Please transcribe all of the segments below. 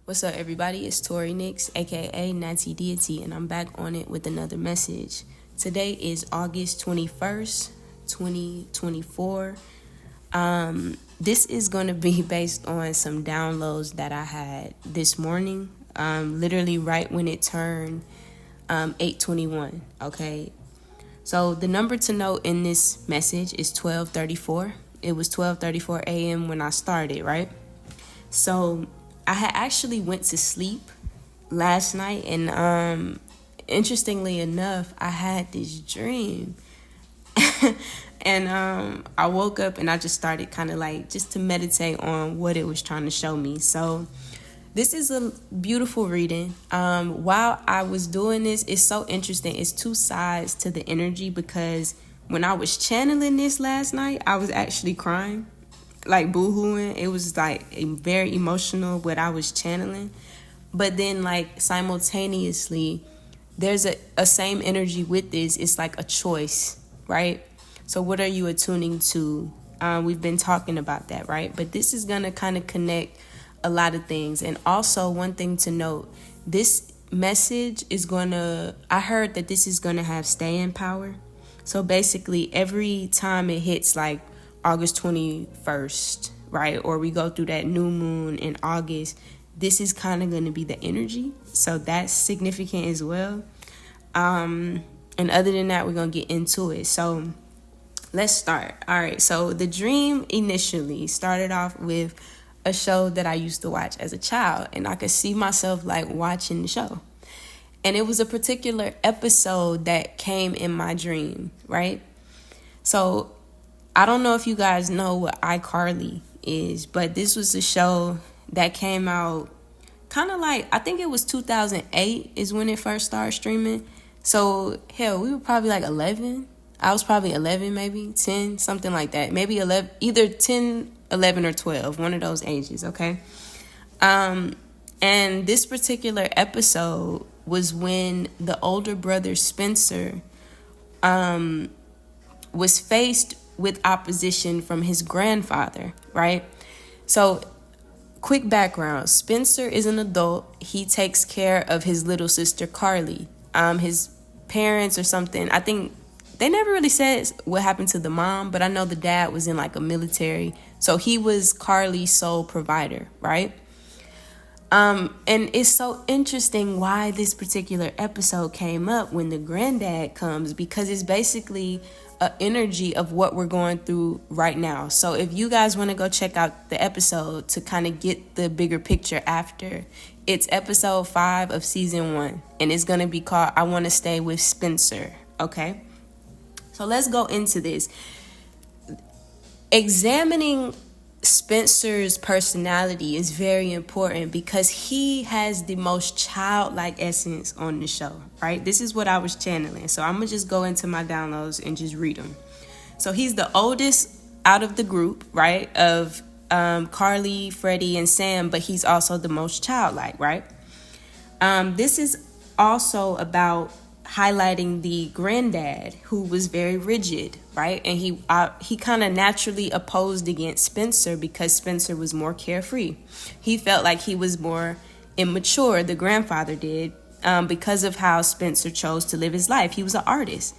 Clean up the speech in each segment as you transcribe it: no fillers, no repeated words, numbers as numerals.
What's up, everybody? It's Tori Nix, aka Natty Deity, and I'm back on it with another message. Today is August 21st, 2024. This is going to be based on some downloads that I had this morning, literally right when it turned 8:21. Okay, so the number to note in this message is 12:34. It was 12:34 a.m. when I started, right? So I had actually went to sleep last night, and interestingly enough, I had this dream. And I woke up and I just started kind of like just to meditate on what it was trying to show me. So this is a beautiful reading. While I was doing this, it's so interesting. It's two sides to the energy, because when I was channeling this last night, I was actually crying, like boo-hooing. It was like very emotional what I was channeling. But then like simultaneously, there's a same energy with this. It's like a choice, right? So what are you attuning to? We've been talking about that, right? But this is going to kind of connect a lot of things. And also one thing to note, this message is I heard that this is going to have staying power. So basically every time it hits like August 21st, right? Or we go through that new moon in August, this is kind of going to be the energy. So that's significant as well. And other than that, we're going to get into it. So let's start. All right. So the dream initially started off with a show that I used to watch as a child, and I could see myself like watching the show. And it was a particular episode that came in my dream, right? So I don't know if you guys know what iCarly is, but this was a show that came out kind of like, I think it was 2008 is when it first started streaming. So, hell, we were probably like 11. I was probably 11, maybe 10, something like that. Maybe 11, either 10, 11, or 12, one of those ages, okay? And this particular episode was when the older brother Spencer was faced with opposition from his grandfather, right? So, quick background. Spencer is an adult. He takes care of his little sister, Carly. His parents or something, I think they never really said what happened to the mom, but I know the dad was in like a military. So he was Carly's sole provider, right? And it's so interesting why this particular episode came up when the granddad comes, because it's basically an energy of what we're going through right now. So if you guys want to go check out the episode to kind of get the bigger picture after, it's episode 5 of season 1, and it's going to be called I Want to Stay with Spencer, okay? So let's go into this. Examining Spencer's personality is very important because he has the most childlike essence on the show, right? This is what I was channeling. So I'm going to just go into my downloads and just read them. So he's the oldest out of the group, right, of Carly, Freddie, and Sam, but he's also the most childlike, right? This is also about highlighting the granddad, who was very rigid, right? And he kind of naturally opposed against Spencer because Spencer was more carefree. He felt like he was more immature, the grandfather did, because of how Spencer chose to live his life. He was an artist.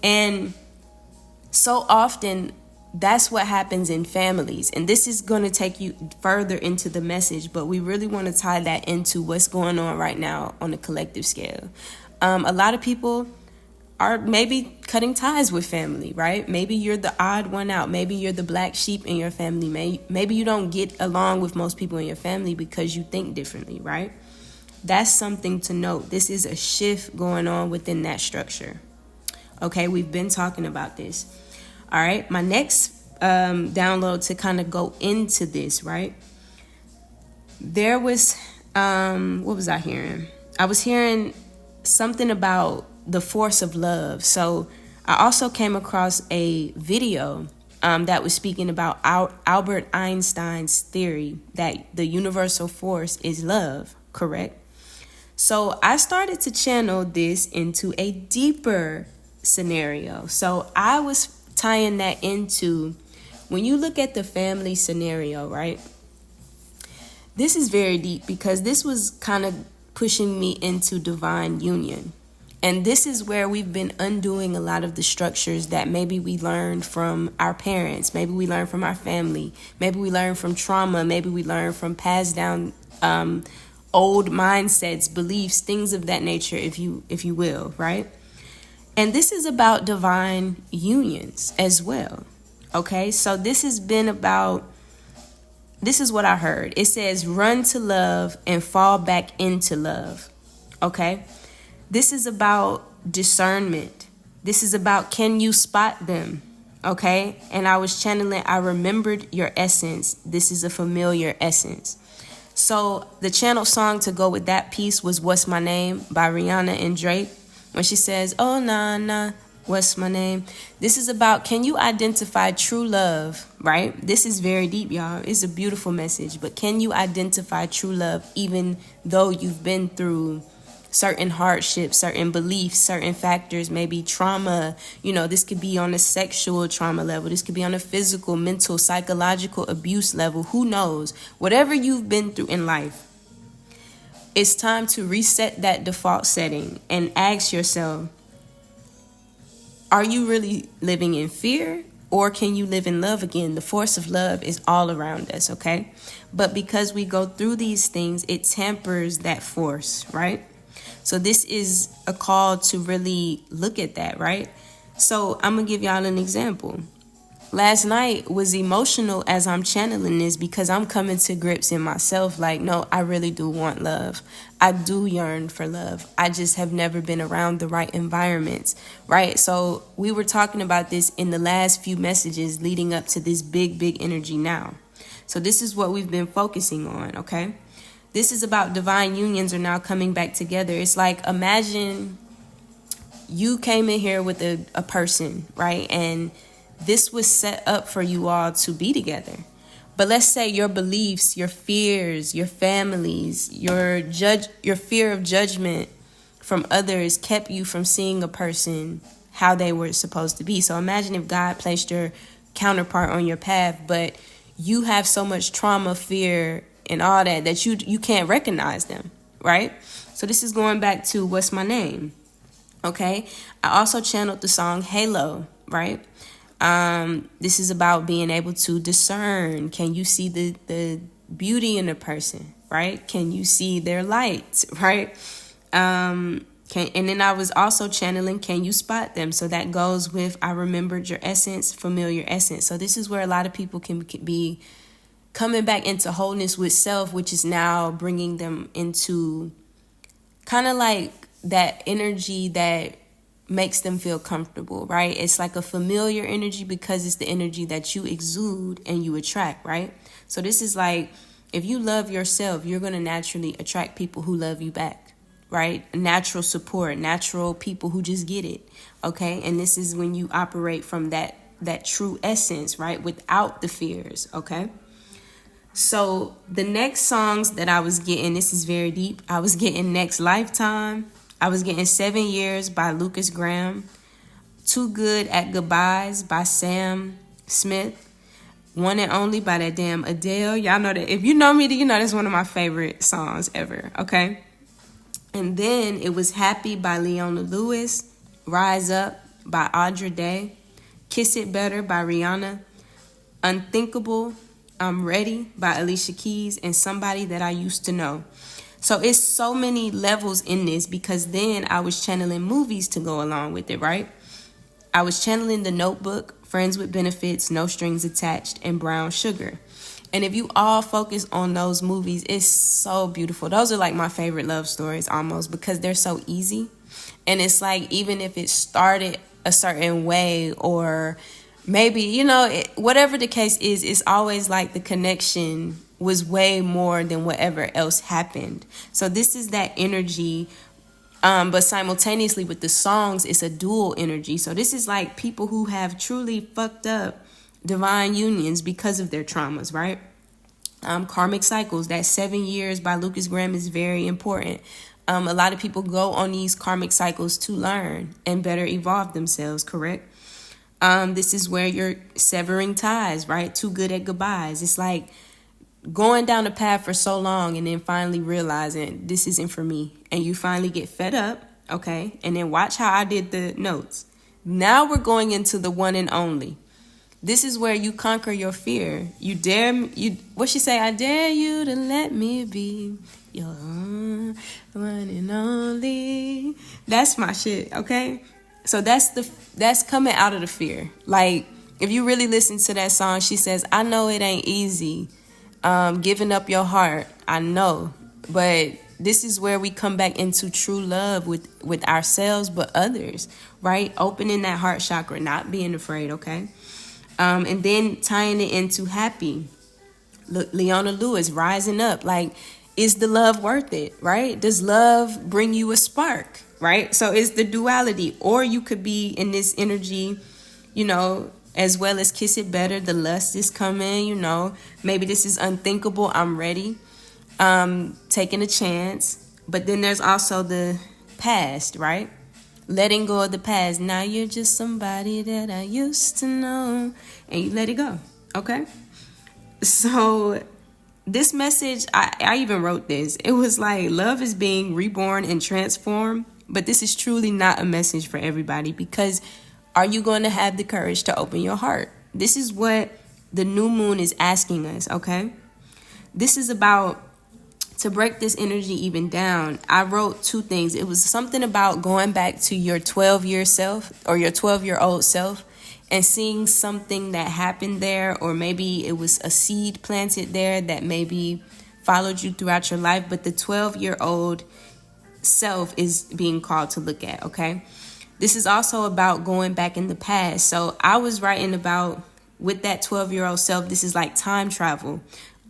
And so often that's what happens in families. And this is going to take you further into the message, but we really want to tie that into what's going on right now on a collective scale. A lot of people are maybe cutting ties with family, right? Maybe you're the odd one out. Maybe you're the black sheep in your family. Maybe you don't get along with most people in your family because you think differently, right? That's something to note. This is a shift going on within that structure. Okay, we've been talking about this. All right, my next download to kind of go into this, right? There was, what was I hearing? I was hearing something about the force of love. So I also came across a video that was speaking about Albert Einstein's theory that the universal force is love, correct? So I started to channel this into a deeper scenario. So I was tying that into, when you look at the family scenario, right? This is very deep because this was kind of pushing me into divine union. And this is where we've been undoing a lot of the structures that maybe we learned from our parents, maybe we learned from our family, maybe we learned from trauma, maybe we learned from passed down old mindsets, beliefs, things of that nature, if you will, right? And this is about divine unions as well. Okay, so this has been about, this is what I heard. It says, run to love and fall back into love. Okay, this is about discernment. This is about, can you spot them? Okay, and I was channeling, I remembered your essence. This is a familiar essence. So the channel song to go with that piece was What's My Name by Rihanna and Drake. When she says, oh, nah, nah, what's my name? This is about, can you identify true love, right? This is very deep, y'all. It's a beautiful message. But can you identify true love even though you've been through certain hardships, certain beliefs, certain factors, maybe trauma? You know, this could be on a sexual trauma level. This could be on a physical, mental, psychological abuse level. Who knows? Whatever you've been through in life, it's time to reset that default setting and ask yourself, are you really living in fear, or can you live in love again? The force of love is all around us, okay? But because we go through these things, it tempers that force, right? So this is a call to really look at that, right? So I'm going to give y'all an example. Last night was emotional as I'm channeling this because I'm coming to grips in myself. Like, no, I really do want love. I do yearn for love. I just have never been around the right environments, right? So we were talking about this in the last few messages leading up to this big energy now. So this is what we've been focusing on, okay? This is about divine unions are now coming back together. It's like, imagine you came in here with a person, right? And this was set up for you all to be together. But let's say your beliefs, your fears, your families, your fear of judgment from others kept you from seeing a person how they were supposed to be. So imagine if God placed your counterpart on your path, but you have so much trauma, fear, and all that you can't recognize them, right? So this is going back to What's My Name, okay? I also channeled the song Halo, right? This is about being able to discern. Can you see the beauty in a person, right? Can you see their light, right? And then I was also channeling, can you spot them? So that goes with, I remembered your essence, familiar essence. So this is where a lot of people can be coming back into wholeness with self, which is now bringing them into kind of like that energy that makes them feel comfortable, right? It's like a familiar energy because it's the energy that you exude and you attract, right? So this is like, if you love yourself, you're going to naturally attract people who love you back, right? Natural support, natural people who just get it, okay? And this is when you operate from that true essence, right? Without the fears, okay? So the next songs that I was getting, this is very deep. I was getting Next Lifetime. I was getting 7 Years by Lucas Graham, Too Good at Goodbyes by Sam Smith, One and Only by that damn Adele. Y'all know that. If you know me, you know that's one of my favorite songs ever, okay? And then it was Happy by Leona Lewis, Rise Up by Audra Day, Kiss It Better by Rihanna, Unthinkable, I'm Ready by Alicia Keys, and Somebody That I Used to Know. So it's so many levels in this because then I was channeling movies to go along with it, right? I was channeling The Notebook, Friends with Benefits, No Strings Attached, and Brown Sugar. And if you all focus on those movies, it's so beautiful. Those are like my favorite love stories almost because they're so easy. And it's like, even if it started a certain way or maybe, you know, whatever the case is, it's always like the connection was way more than whatever else happened. So this is that energy, but simultaneously with the songs, it's a dual energy. So this is like people who have truly fucked up divine unions because of their traumas, right? Karmic cycles, that 7 Years by Lucas Graham is very important. A lot of people go on these karmic cycles to learn and better evolve themselves, correct? This is where you're severing ties, right? Too Good at Goodbyes. It's like going down the path for so long and then finally realizing this isn't for me, and you finally get fed up, okay? And then watch how I did the notes. Now we're going into the one and only. This is where you conquer your fear. What she say? I dare you to let me be your one and only. That's my shit, okay? So that's coming out of the fear. Like, if you really listen to that song, she says, I know it ain't easy, giving up your heart. I know. But this is where we come back into true love with ourselves, but others, right? Opening that heart chakra, not being afraid, okay? And then tying it into happy. Leona Lewis, rising up. Like, is the love worth it, right? Does love bring you a spark, right? So it's the duality. Or you could be in this energy, as well as kiss it better. The lust is coming, maybe this is unthinkable. I'm ready. Taking a chance. But then there's also the past, right? Letting go of the past. Now you're just somebody that I used to know. And you let it go, okay? So this message, I even wrote this. It was like, love is being reborn and transformed. But this is truly not a message for everybody, because are you going to have the courage to open your heart? This is what the new moon is asking us, okay? This is about, to break this energy even down, I wrote two things. It was something about going back to your 12-year self or your 12-year-old self and seeing something that happened there, or maybe it was a seed planted there that maybe followed you throughout your life. But the 12-year-old self is being called to look at, okay? This is also about going back in the past. So I was writing about, with that 12-year-old self, this is like time travel.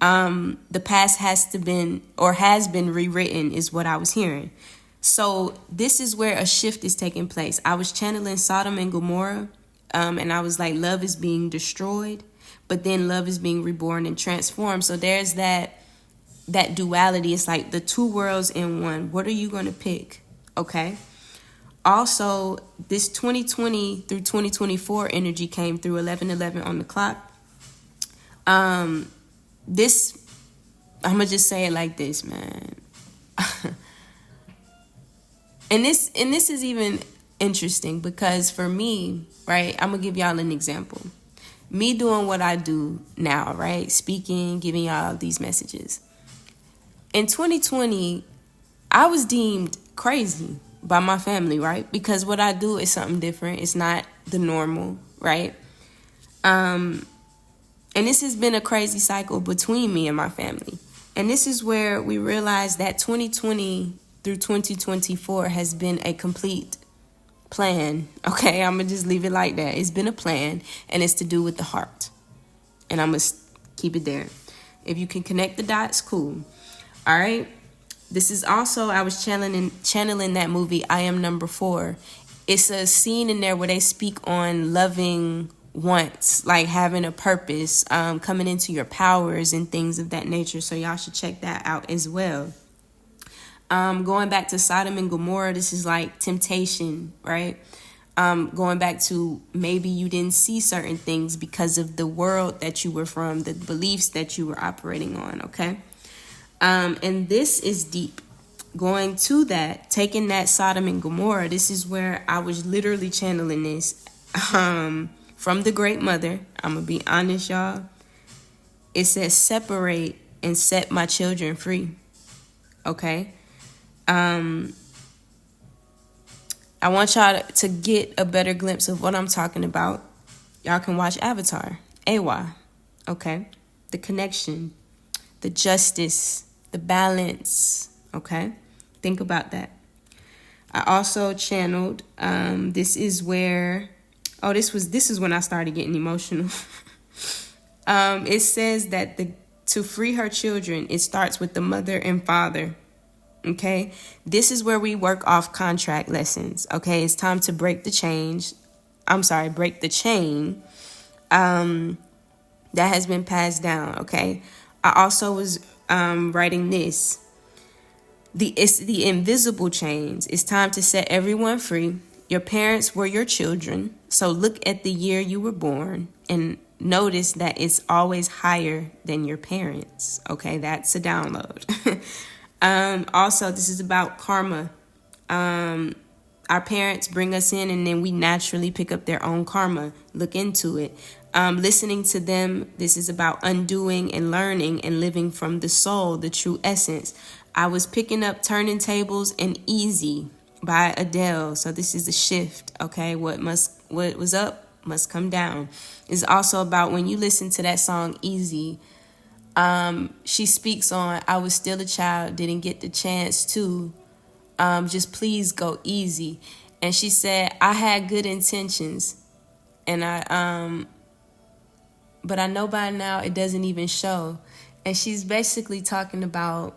The past has been rewritten is what I was hearing. So this is where a shift is taking place. I was channeling Sodom and Gomorrah, and I was like, love is being destroyed, but then love is being reborn and transformed. So there's that duality. It's like the two worlds in one. What are you going to pick? Okay. Also, this 2020 through 2024 energy came through 11:11 on the clock. This, I'm going to just say it like this, man. and this is even interesting because for me, right, I'm going to give y'all an example. Me doing what I do now, right, speaking, giving y'all these messages. In 2020, I was deemed crazy by my family, right? Because what I do is something different. It's not the normal, right? And this has been a crazy cycle between me and my family. And this is where we realize that 2020 through 2024 has been a complete plan. Okay, I'm going to just leave it like that. It's been a plan, and it's to do with the heart. And I'm going to keep it there. If you can connect the dots, cool. All right. This is also, I was channeling that movie, I Am Number 4. It's a scene in there where they speak on loving once, like having a purpose, coming into your powers and things of that nature. So y'all should check that out as well. Going back to Sodom and Gomorrah, this is like temptation, right? Going back to maybe you didn't see certain things because of the world that you were from, the beliefs that you were operating on, okay? And this is deep. Going to that, taking that Sodom and Gomorrah, this is where I was literally channeling this from the Great Mother. I'm going to be honest, y'all. It says, separate and set my children free. Okay? I want y'all to get a better glimpse of what I'm talking about. Y'all can watch Avatar, Awa. Okay? The connection, the justice, the balance. Okay? Think about that. I also channeled, this is where, this is when I started getting emotional. It says that to free her children, it starts with the mother and father. Okay, this is where we work off contract lessons. Okay, it's time to break the chain that has been passed down. Okay, I also was writing this. It's the invisible chains. It's time to set everyone free. Your parents were your children, so look at the year you were born and notice that it's always higher than your parents. Okay, that's a download. Also, this is about karma. Our parents bring us in and then we naturally pick up their own karma. Look into it. Listening to them, this is about undoing and learning and living from the soul, the true essence. I was picking up Turning Tables and Easy by Adele. So this is a shift, okay? What was up must come down. It's also about when you listen to that song Easy, she speaks on, I was still a child, didn't get the chance to, just please go easy. And she said, I had good intentions, and but I know by now it doesn't even show. And she's basically talking about,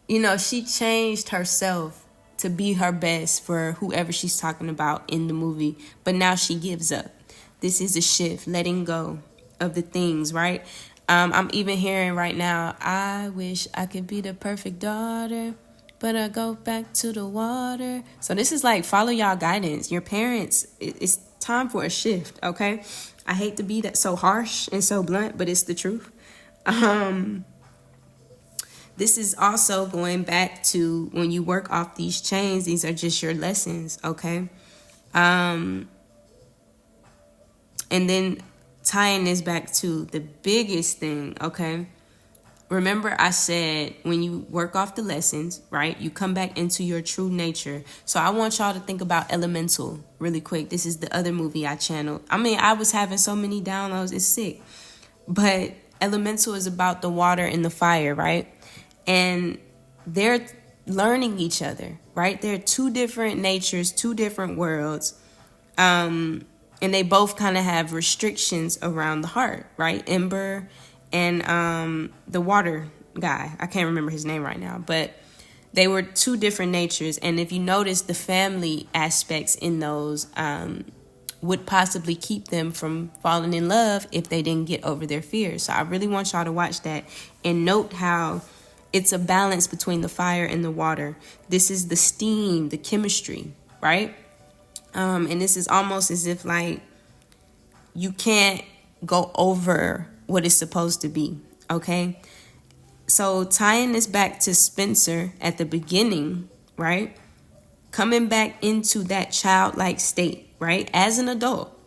she changed herself to be her best for whoever she's talking about in the movie, but now she gives up. This is a shift, letting go of the things, right? I'm even hearing right now, I wish I could be the perfect daughter, but I go back to the water. So this is like, follow y'all guidance. Your parents, it's time for a shift, okay? I hate to be that so harsh and so blunt, but it's the truth. This is also going back to when you work off these chains, these are just your lessons, okay? And then tying this back to the biggest thing, okay? Remember I said when you work off the lessons, right, you come back into your true nature. So I want y'all to think about Elemental really quick. This is the other movie I channeled. I mean, I was having so many downloads, it's sick. But Elemental is about the water and the fire, right? And they're learning each other, right? They're two different natures, two different worlds. And they both kind of have restrictions around the heart, right? Ember and the water guy. I can't remember his name right now, but they were two different natures. And if you notice, the family aspects in those would possibly keep them from falling in love if they didn't get over their fears. So I really want y'all to watch that and note how it's a balance between the fire and the water. This is the steam, the chemistry, right? And this is almost as if like you can't go over what it's supposed to be, okay? So tying this back to Spencer at the beginning, right? Coming back into that childlike state, right? As an adult,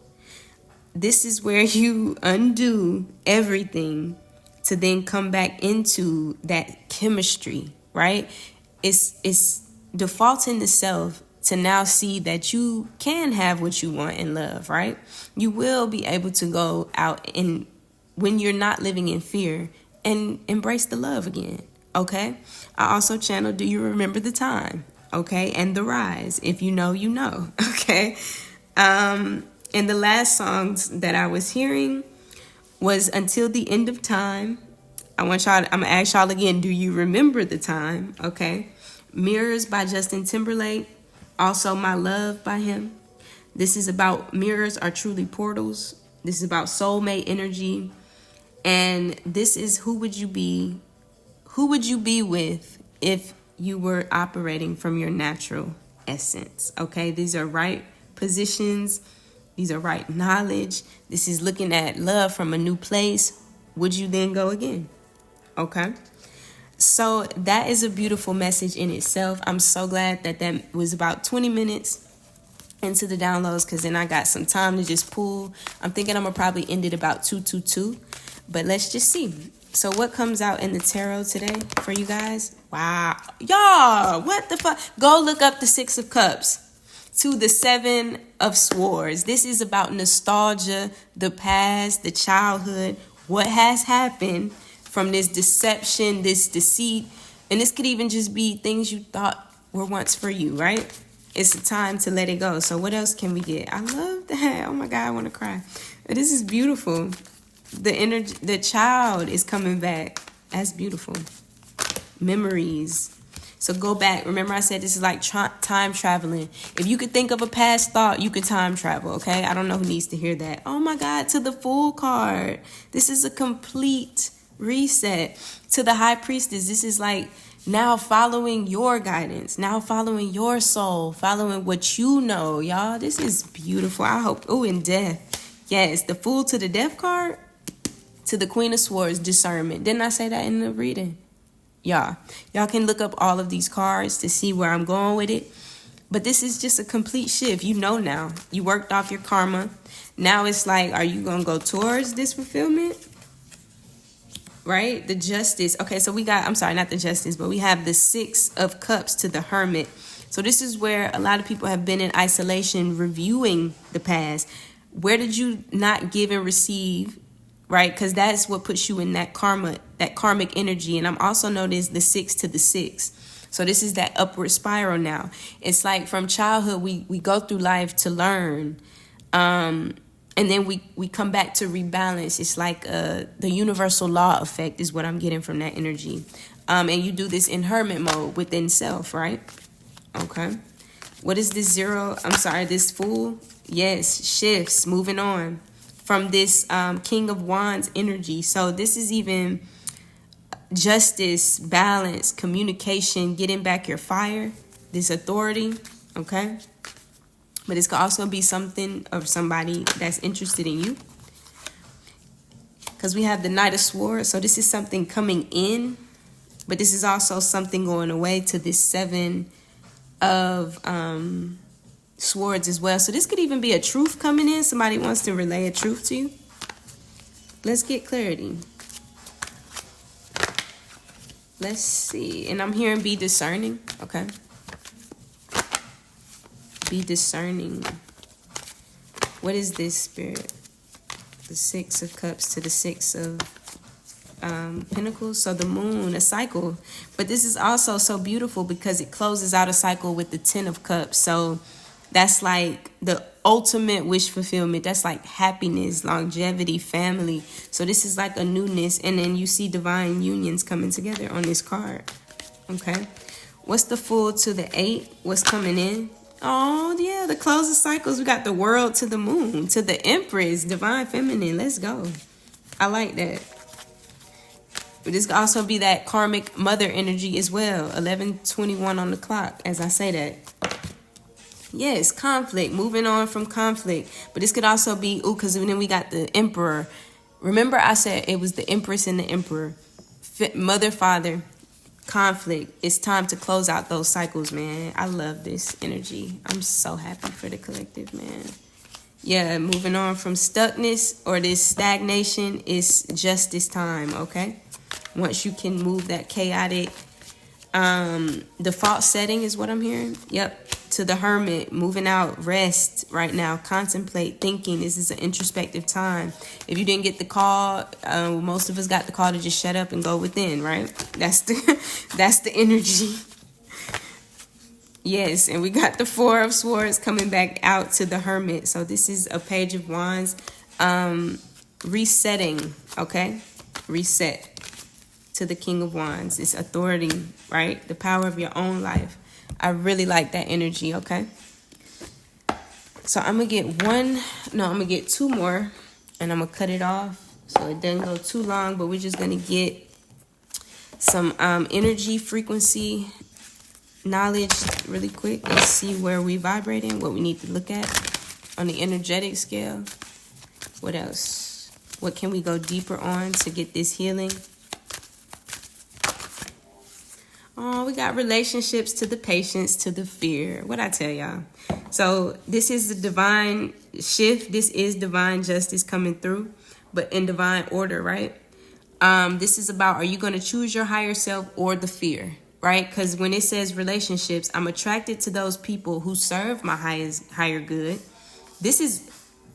this is where you undo everything to then come back into that chemistry, right? It's defaulting the self to now see that you can have what you want in love, right? You will be able to go out and when you're not living in fear and embrace the love again, okay? I also channeled Do You Remember the Time, okay? And The Rise, if you know, you know, okay? And the last songs that I was hearing was Until the End of Time. I'm going to ask y'all again, do you remember the time, okay? Mirrors by Justin Timberlake. Also, My Love by him. This is about mirrors are truly portals. This is about soulmate energy. And this is who would you be with if you were operating from your natural essence, okay? These are right positions. These are right knowledge. This is looking at love from a new place. Would you then go again? Okay? So that is a beautiful message in itself. I'm so glad that was about 20 minutes into the downloads because then I got some time to just pull. I'm thinking I'm going to probably end it about 222. But let's just see. So what comes out in the tarot today for you guys? Wow. Y'all, what the fuck? Go look up the Six of Cups to the Seven of Swords. This is about nostalgia, the past, the childhood, what has happened from this deception, this deceit. And this could even just be things you thought were once for you, right? It's a time to let it go. So what else can we get? I love that. Oh my God, I want to cry. This is beautiful. The energy, the child is coming back. That's beautiful. Memories. So go back. Remember I said this is like time traveling. If you could think of a past thought, you could time travel, okay? I don't know who needs to hear that. Oh my God, to the Fool card. This is a complete reset. To the High Priestess, this is like now following your guidance, now following your soul, following what you know, y'all. This is beautiful. I hope. Oh, and Death. Yes, the Fool to the Death card to the Queen of Swords, discernment. Didn't I say that in the reading? Y'all can look up all of these cards to see where I'm going with it. But this is just a complete shift. You know now. You worked off your karma. Now it's like, are you going to go towards this fulfillment? Right? The Justice. Okay, so we got, I'm sorry, not the Justice, but we have the Six of Cups to the Hermit. So this is where a lot of people have been in isolation, reviewing the past. Where did you not give and receive? Right? Because that's what puts you in that karma, that karmic energy. And I'm also noticed the 6 to the 6. So this is that upward spiral now. It's like from childhood, we go through life to learn. And then we come back to rebalance. It's like the universal law effect is what I'm getting from that energy. And you do this in hermit mode within self, right? Okay. What is this this Fool? Yes, shifts, moving on from this King of Wands energy. So this is even justice, balance, communication, getting back your fire, this authority, okay? But this could also be something of somebody that's interested in you. Because we have the Knight of Swords. So this is something coming in, but this is also something going away to this 7 of Swords as well. So this could even be a truth coming in. Somebody wants to relay a truth to you. Let's get clarity. Let's see. And I'm hearing be discerning. Okay. Be discerning. What is this, Spirit? The 6 of Cups to the 6 of Pentacles. So the Moon, a cycle. But this is also so beautiful because it closes out a cycle with the 10 of Cups. So that's like the ultimate wish fulfillment. That's like happiness, longevity, family. So this is like a newness. And then you see divine unions coming together on this card. Okay. What's the Fool to the 8? What's coming in? Oh, yeah, the close of cycles. We got the World to the Moon, to the Empress, divine feminine. Let's go. I like that. But this could also be that karmic mother energy as well. 11:21 on the clock as I say that. Yes, conflict, moving on from conflict. But this could also be, because then we got the Emperor. Remember I said it was the Empress and the Emperor. Mother, father, conflict. It's time to close out those cycles, man. I love this energy. I'm so happy for the collective, man. Yeah, moving on from stuckness or this stagnation is justice time, okay? Once you can move that chaotic default setting is what I'm hearing. Yep. To the Hermit, moving out, rest right now, contemplate, thinking. This is an introspective time. If you didn't get the call, most of us got the call to just shut up and go within, right? That's the energy. Yes, and we got the 4 of Swords coming back out to the Hermit. So this is a Page of Wands, resetting, okay? Reset to the King of Wands. It's authority, right? The power of your own life. I really like that energy, okay? So I'm going to get 2 more, and I'm going to cut it off so it doesn't go too long, but we're just going to get some energy, frequency, knowledge really quick. Let's see where we vibrating, what we need to look at on the energetic scale. What else? What can we go deeper on to get this healing? Oh, we got relationships to the patience, to the fear. What I tell y'all. So this is the divine shift. This is divine justice coming through, but in divine order, right? This is about, are you going to choose your higher self or the fear, right? Because when it says relationships, I'm attracted to those people who serve my higher good. This is,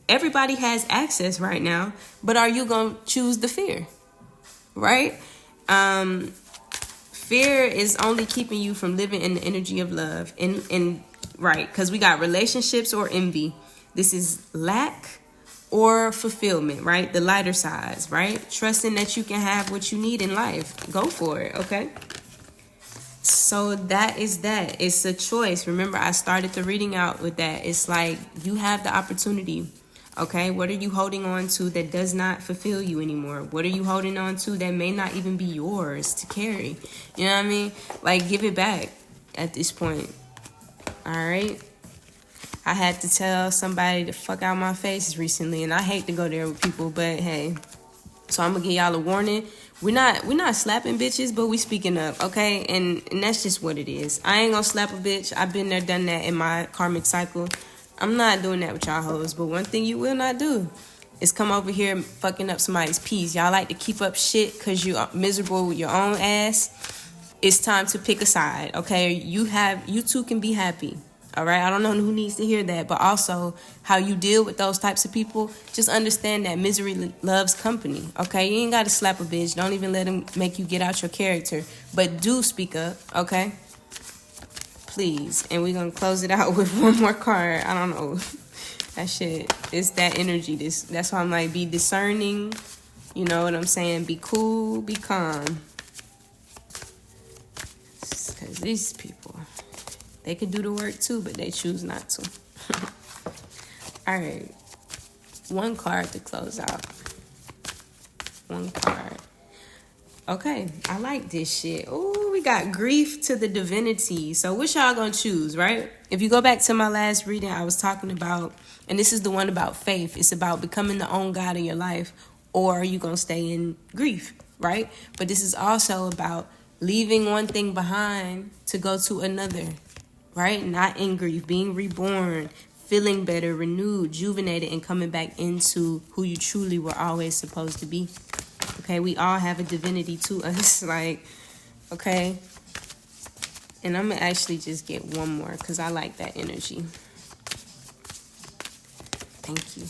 everybody has access right now, but are you going to choose the fear, right? Fear is only keeping you from living in the energy of love. And right, because we got relationships or envy. This is lack or fulfillment, right? The lighter sides, right? Trusting that you can have what you need in life. Go for it, okay? So that is that. It's a choice. Remember, I started the reading out with that. It's like you have the opportunity. Okay, what are you holding on to that does not fulfill you anymore? What are you holding on to that may not even be yours to carry? You know what I mean? Like, give it back at this point. All right. I had to tell somebody to fuck out my face recently, and I hate to go there with people, but hey. So I'm gonna give y'all a warning. We're not slapping bitches, but we speaking up, okay? And that's just what it is. I ain't gonna slap a bitch. I've been there, done that in my karmic cycle. I'm not doing that with y'all hoes. But one thing you will not do is come over here fucking up somebody's peace. Y'all like to keep up shit because you are miserable with your own ass. It's time to pick a side, okay? You two can be happy. All right, I don't know who needs to hear that, but also how you deal with those types of people. Just understand that misery loves company. Okay, you ain't got to slap a bitch. Don't even let them make you get out your character. But do speak up, okay? Please. And we're gonna close it out with one more card. I don't know. That shit, it's that energy. That's why I'm like, be discerning. You know what I'm saying? Be cool, be calm. Because these people, they can do the work too, but they choose not to. All right. One card to close out. One card. Okay, I like this shit. Oh, we got grief to the divinity. So which y'all gonna choose, right? If you go back to my last reading, I was talking about, and this is the one about faith. It's about becoming the own God of your life, or are you gonna stay in grief, right? But this is also about leaving one thing behind to go to another, right? Not in grief, being reborn, feeling better, renewed, rejuvenated, and coming back into who you truly were always supposed to be. Okay, we all have a divinity to us, like, okay? And I'm gonna actually just get one more because I like that energy. Thank you.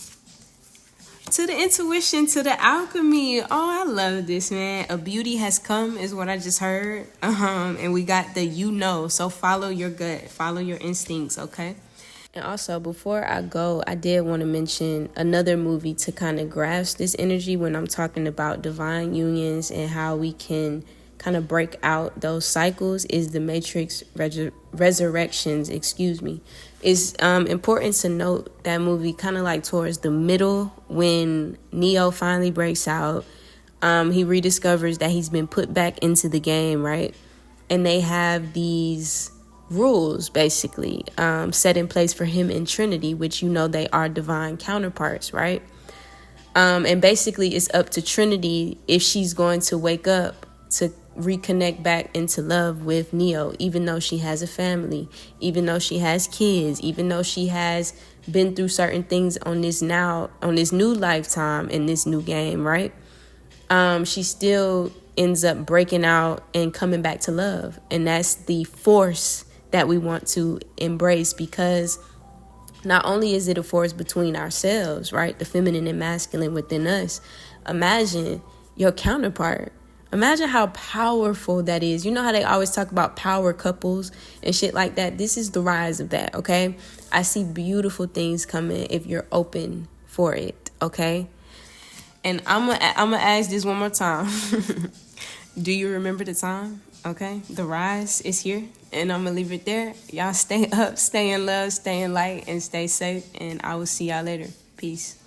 To the intuition, to the alchemy. Oh, I love this, man. A beauty has come is what I just heard. And we got the so follow your gut, follow your instincts, okay? And also, before I go, I did want to mention another movie to kind of grasp this energy when I'm talking about divine unions and how we can kind of break out those cycles is the Matrix Resurrections, It's important to note that movie kind of like towards the middle when Neo finally breaks out. He rediscovers that he's been put back into the game, right? And they have these rules basically set in place for him and Trinity, which they are divine counterparts, right? And basically it's up to Trinity if she's going to wake up to reconnect back into love with Neo, even though she has a family, even though she has kids, even though she has been through certain things on this new lifetime in this new game, right? She still ends up breaking out and coming back to love. And that's the force that we want to embrace, because not only is it a force between ourselves, right? The feminine and masculine within us. Imagine your counterpart. Imagine how powerful that is. You know how they always talk about power couples and shit like that? This is the rise of that, okay? I see beautiful things coming if you're open for it, okay? And I'm gonna ask this one more time. Do you remember the time? Okay, the rise is here, and I'm gonna leave it there. Y'all stay up, stay in love, stay in light, and stay safe, and I will see y'all later. Peace.